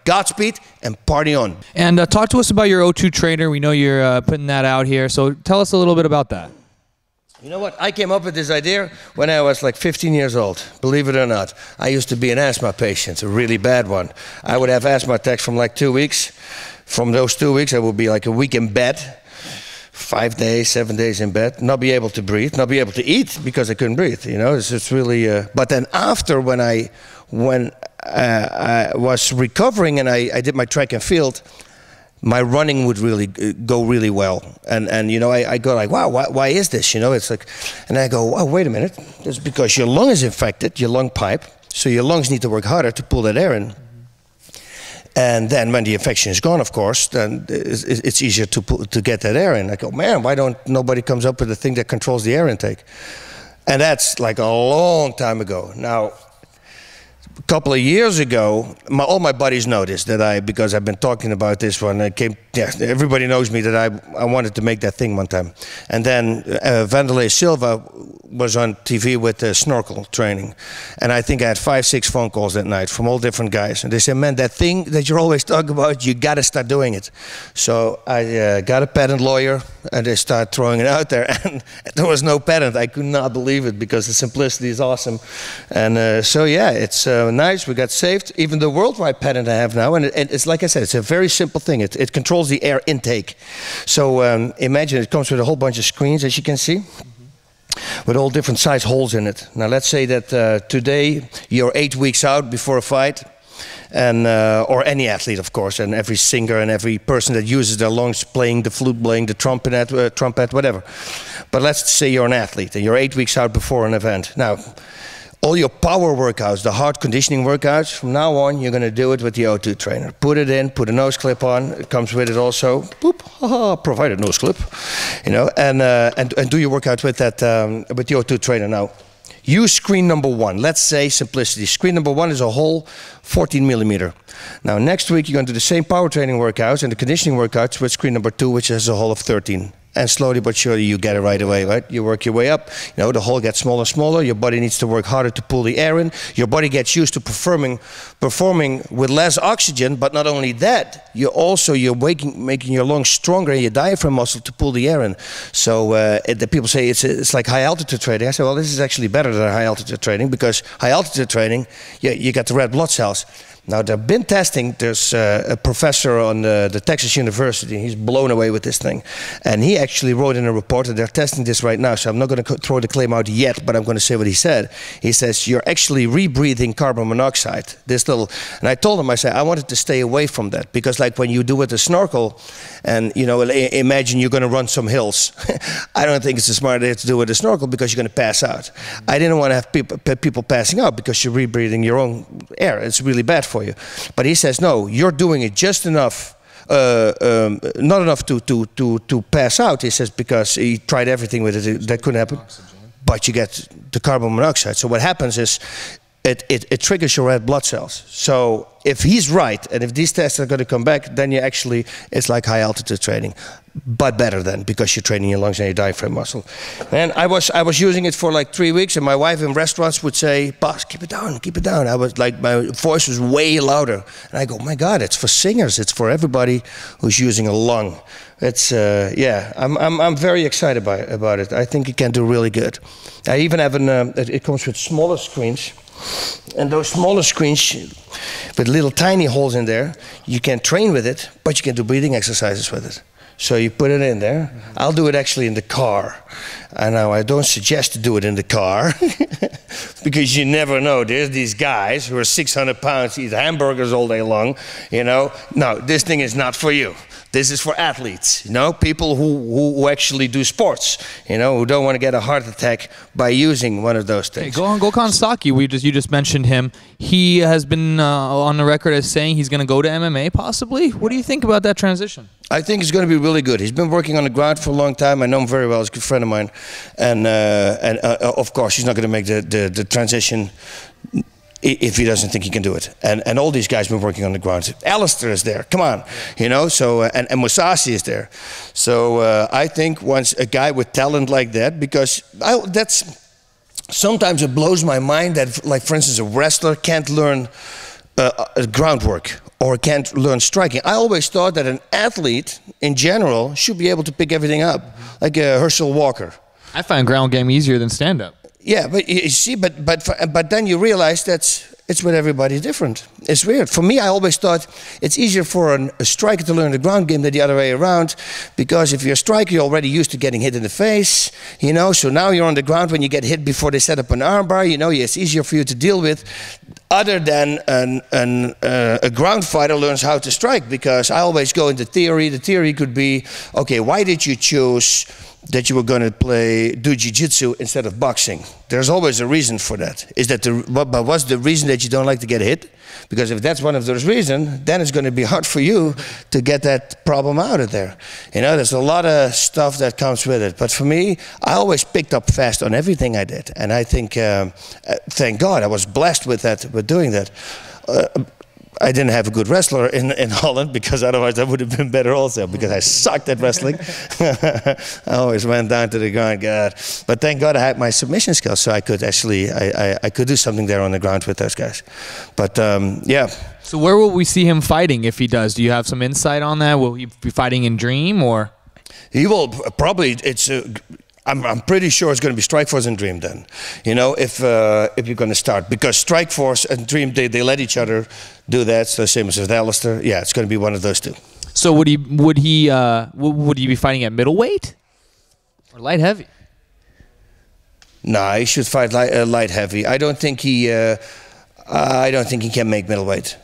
Godspeed and party on. And talk to us about your O2 trainer. We know you're putting that out here, so tell us a little bit about that. You know what? I came up with this idea when I was like 15 years old, believe it or not. I used to be an asthma patient, a really bad one. I would have asthma attacks from like 2 weeks. From those 2 weeks, I would be like a week in bed, 5 days, 7 days in bed, not be able to breathe, not be able to eat because I couldn't breathe. You know, it's really. But then after, when I was recovering and I did my track and field, my running would really go really well. And you know, I go like, wow, why is this? You know, it's like, and I go, oh, wait a minute. It's because your lung is infected, your lung pipe, so your lungs need to work harder to pull that air in. And then when the infection is gone, of course, then it's easier to get that air in. I go, man, why don't nobody comes up with a thing that controls the air intake? And that's like a long time ago. Now, a couple of years ago, all my buddies noticed that because I've been talking about this one, everybody knows me that I wanted to make that thing one time. And then Vanderlei Silva was on TV with snorkel training. And I think I had 5, 6 phone calls that night from all different guys. And they said, man, that thing that you're always talking about, you got to start doing it. So I got a patent lawyer and they started throwing it out there. And there was no patent. I could not believe it because the simplicity is awesome. And so, yeah, it's nice. We got saved. Even the worldwide patent I have now. And it's like I said, it's a very simple thing. It controls the air intake. So imagine it comes with a whole bunch of screens, as you can see, with all different size holes in it. Now let's say that today you're 8 weeks out before a fight, and or any athlete, of course, and every singer and every person that uses their lungs, playing the flute, playing the trumpet, whatever. But let's say you're an athlete and you're 8 weeks out before an event. Now, all your power workouts, the hard conditioning workouts, from now on, you're going to do it with the O2 trainer. Put it in, put a nose clip on. It comes with it also. Boop, haha, provided nose clip, you know, and do your workout with that with the O2 trainer. Now, use screen number 1. Let's say simplicity. Screen number 1 is a whole 14 millimeter. Now, next week you're going to do the same power training workouts and the conditioning workouts with screen number 2, which has a hole of 13. And slowly but surely you get it right away, right? You work your way up, you know, the hole gets smaller and smaller, your body needs to work harder to pull the air in, your body gets used to performing with less oxygen, but not only that, you're making your lungs stronger and your diaphragm muscle to pull the air in. So the people say it's like high altitude training. I say, well, this is actually better than high altitude training, because high altitude training, you got the red blood cells. Now, they've been testing, there's a professor on the Texas University, he's blown away with this thing. And he actually wrote in a report that they're testing this right now, so I'm not going to throw the claim out yet, but I'm going to say what he said. He says, you're actually rebreathing carbon monoxide. And I told him, I said, I wanted to stay away from that, because like when you do with a snorkel, and you know, imagine you're going to run some hills. I don't think it's a smart idea to do with a snorkel, because you're going to pass out. I didn't want to have people passing out, because you're rebreathing your own air. It's really bad for you. But he says, no, you're doing it just enough, not enough to pass out. He says, because he tried everything with it, that couldn't happen. But you get the carbon monoxide. So what happens is, it triggers your red blood cells. So if he's right, and if these tests are going to come back, then it's like high altitude training, but better then, because you're training your lungs and your diaphragm muscle. And I was using it for like 3 weeks, and my wife in restaurants would say, Bas, keep it down, keep it down. I was like, my voice was way louder. And I go, my God, it's for singers, it's for everybody who's using a lung. It's, yeah, I'm very excited about it. I think it can do really good. I even have it comes with smaller screens. And those smaller screens with little tiny holes in there, you can train with it, but you can do breathing exercises with it. So you put it in there. I'll do it actually in the car. I know I don't suggest to do it in the car because you never know. There's these guys who are 600 pounds, eat hamburgers all day long, you know. No, this thing is not for you. This is for athletes, you know, people who actually do sports, you know, who don't want to get a heart attack by using one of those things. Hey, Gohkan Saki, you just mentioned him. He has been on the record as saying he's going to go to MMA, possibly. What do you think about that transition? I think it's going to be really good. He's been working on the ground for a long time. I know him very well. He's a good friend of mine. And of course, he's not going to make the transition if he doesn't think he can do it. And all these guys have been working on the ground. Alistair is there, come on, you know, so, and Musashi is there. So I think once a guy with talent like that, because sometimes it blows my mind that, like, for instance, a wrestler can't learn groundwork or can't learn striking. I always thought that an athlete in general should be able to pick everything up, like Herschel Walker. I find ground game easier than stand-up. Yeah, but you see, but then you realize it's with everybody different. It's weird. For me, I always thought it's easier for a striker to learn the ground game than the other way around, because if you're a striker, you're already used to getting hit in the face, you know. So now you're on the ground when you get hit before they set up an armbar. You know, it's easier for you to deal with, other than a ground fighter learns how to strike. Because I always go into theory. The theory could be, okay, why did you choose that you were going to do jiu-jitsu instead of boxing? There's always a reason for that. But what's the reason that you don't like to get hit? Because if that's one of those reasons, then it's going to be hard for you to get that problem out of there. You know, there's a lot of stuff that comes with it. But for me, I always picked up fast on everything I did. And I think, thank God, I was blessed with that, with doing that. I didn't have a good wrestler in Holland, because otherwise I would have been better also, because I sucked at wrestling. I always went down to the ground, God. But thank God I had my submission skills, so I could actually, I could do something there on the ground with those guys. But yeah. So where will we see him fighting if he does? Do you have some insight on that? Will he be fighting in Dream, or? He will probably, I'm pretty sure it's going to be Strikeforce and Dream then. You know, if you're going to start. Because Strikeforce and Dream, they let each other do that. So same as with Alistair. Yeah, it's going to be one of those two. So would he be fighting at middleweight or light heavy? Nah, he should fight light heavy. I don't think he can make middleweight.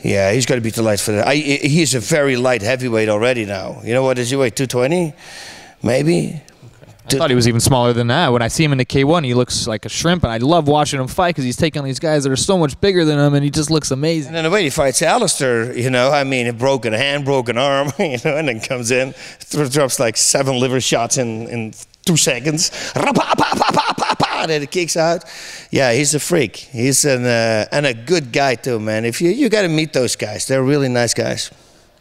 Yeah, he's got to beat the light for that. He's a very light heavyweight already now. You know what does he weigh? 220, maybe. I thought he was even smaller than that. When I see him in the K1, he looks like a shrimp, and I love watching him fight because he's taking on these guys that are so much bigger than him, and he just looks amazing. And then the way he fights Alistair, you know, I mean, a broken hand, broken arm, you know, and then comes in, drops like 7 liver shots in 2 seconds, and then it kicks out. Yeah, he's a freak. He's and a good guy too, man. If you got to meet those guys, they're really nice guys.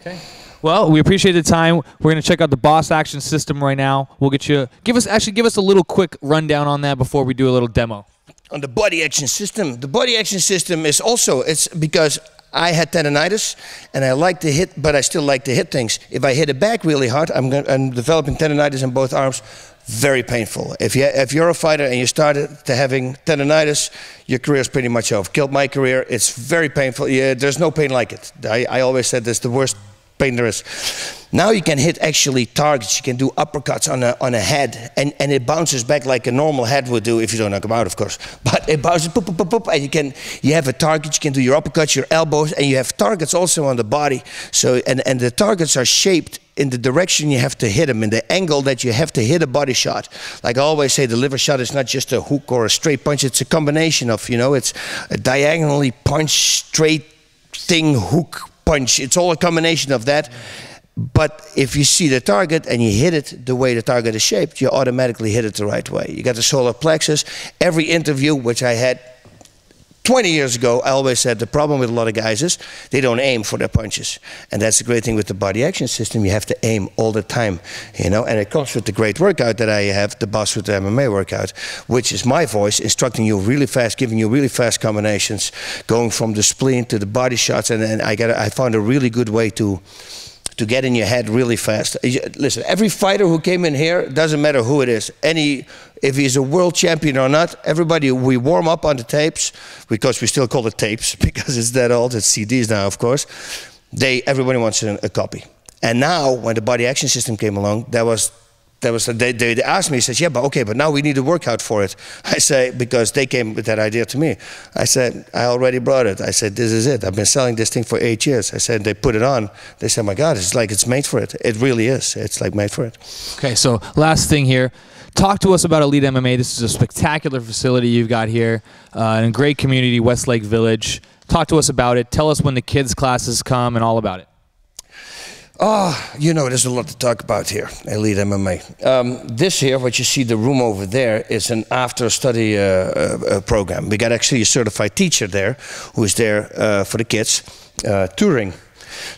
Okay. Well, we appreciate the time. We're going to check out the Boss Action System right now. We'll get you give us a little quick rundown on that before we do a little demo. On the body action system, the body action system is also, it's because I had tendonitis and I like to hit, but I still like to hit things. If I hit it back really hard, I'm developing tendonitis in both arms. Very painful. If you're a fighter and you started to having tendonitis, your career is pretty much over. Killed my career. It's very painful. Yeah, there's no pain like it. I always said that's the worst pain there is. Now you can hit actually targets. You can do uppercuts on a head, and it bounces back like a normal head would do if you don't knock them out, of course. But it bounces, boop, boop, boop, boop, and you have a target. You can do your uppercuts, your elbows, and you have targets also on the body. So and the targets are shaped in the direction you have to hit them, in the angle that you have to hit a body shot. Like I always say, the liver shot is not just a hook or a straight punch. It's a combination of, you know, it's a diagonally punch, straight thing, hook, punch. It's all a combination of that. But if you see the target and you hit it the way the target is shaped, you automatically hit it the right way. You got the solar plexus. Every interview, which I had 20 years ago, I always said the problem with a lot of guys is they don't aim for their punches. And that's the great thing with the body action system. You have to aim all the time, you know. And it comes with the great workout that I have, the Bas Rutten MMA workout, which is my voice instructing you really fast, giving you really fast combinations, going from the spleen to the body shots. And I found a really good way to get in your head really fast. Listen, every fighter who came in here, doesn't matter who it is, if he's a world champion or not, everybody, we warm up on the tapes, because we still call it tapes, because it's that old, it's CDs now, of course. Everybody wants a copy. And now, when the body action system came along, they asked me, says, yeah, but now we need a workout for it. I say, because they came with that idea to me. I said, I already brought it. I said, this is it. I've been selling this thing for 8 years. I said, they put it on. They said, my God, it's like it's made for it. It really is. It's like made for it. Okay, so last thing here. Talk to us about Elite MMA. This is a spectacular facility you've got here, and a great community, Westlake Village. Talk to us about it. Tell us when the kids' classes come and all about it. Oh, you know, there's a lot to talk about here, Elite MMA. This here, what you see, the room over there, is an after-study program. We got actually a certified teacher there who is there for the kids, touring.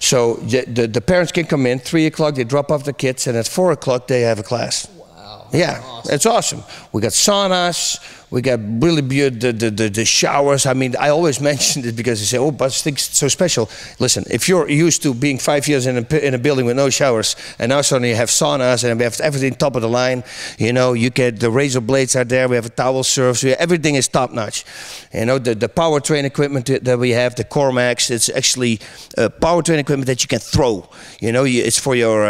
So the parents can come in, 3 o'clock, they drop off the kids, and at 4 o'clock they have a class. Wow. Yeah, awesome. It's awesome. We got saunas, We got really beautiful the showers. I mean, I always mention it because they say, "Oh, but it's so special." Listen, if you're used to being 5 years in a building with no showers, and now suddenly you have saunas and we have everything top of the line, you know, you get the razor blades are there. We have a towel serve. So everything is top notch. You know, the powertrain equipment that we have, the Cormax, it's actually powertrain equipment that you can throw. You know, it's for your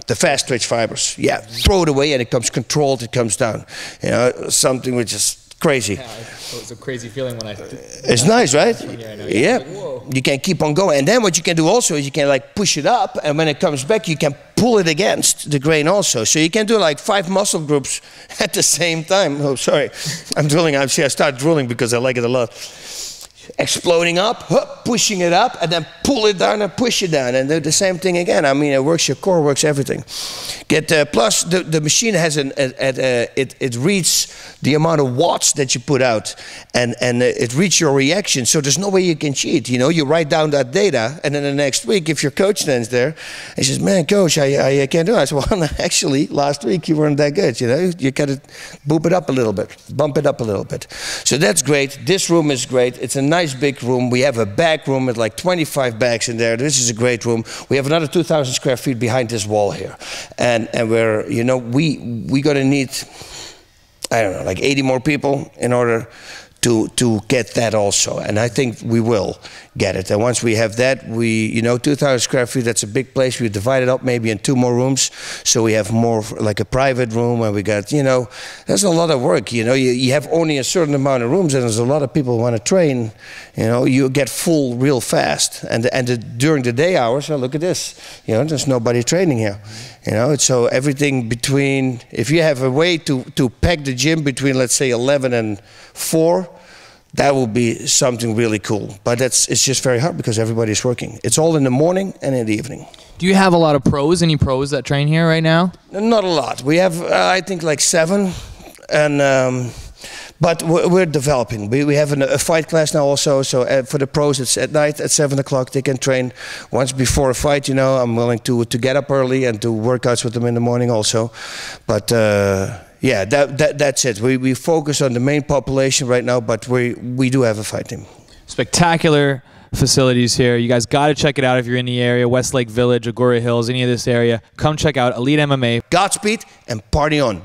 the fast twitch fibers. Yeah, throw it away and it comes controlled. It comes down. You know, something which is crazy. Yeah, it's a crazy feeling when I. It's nice, right? Yeah. Like, you can keep on going, and then what you can do also is you can like push it up, and when it comes back, you can pull it against the grain also. So you can do like 5 muscle groups at the same time. Oh, sorry, I'm drilling. I start drilling because I like it a lot. Exploding up, pushing it up, and then pull it down and push it down, and do the same thing again. I mean, it works your core, works everything. Plus the machine has it reads the amount of watts that you put out, and it reads your reaction. So there's no way you can cheat. You know, you write down that data, and then the next week, if your coach stands there, he says, "Man, coach, I can't do it." I said, "Well, actually, last week you weren't that good. You know, you got to bump it up a little bit." So that's great. This room is great. It's a nice big room. We have a back room with like 25 bags in there. This is a great room. We have another 2,000 square feet behind this wall here, and we're, you know, we gonna need, I don't know, like 80 more people in order to get that also, and I think we will get it. And once we have that, you know, 2,000 square feet, that's a big place. We divide it up maybe in 2 more rooms, so we have more like a private room, and we got, you know, there's a lot of work. You know, you have only a certain amount of rooms, and there's a lot of people who want to train. You know, you get full real fast, and during the day hours, oh, look at this. You know, there's nobody training here. You know, so everything between, if you have a way to pack the gym between, let's say, 11 and 4, that will be something really cool. But it's just very hard because everybody's working. It's all in the morning and in the evening. Do you have a lot of pros? Any pros that train here right now? Not a lot. We have, I think, like 7, and but we're developing. We have a fight class now also. So for the pros, it's at night at 7 o'clock. They can train once before a fight. You know, I'm willing to get up early and do workouts with them in the morning also. But yeah, that's it. We focus on the main population right now, but we do have a fight team. Spectacular facilities here. You guys got to check it out if you're in the area, Westlake Village, Agoura Hills, any of this area. Come check out Elite MMA. Godspeed and party on.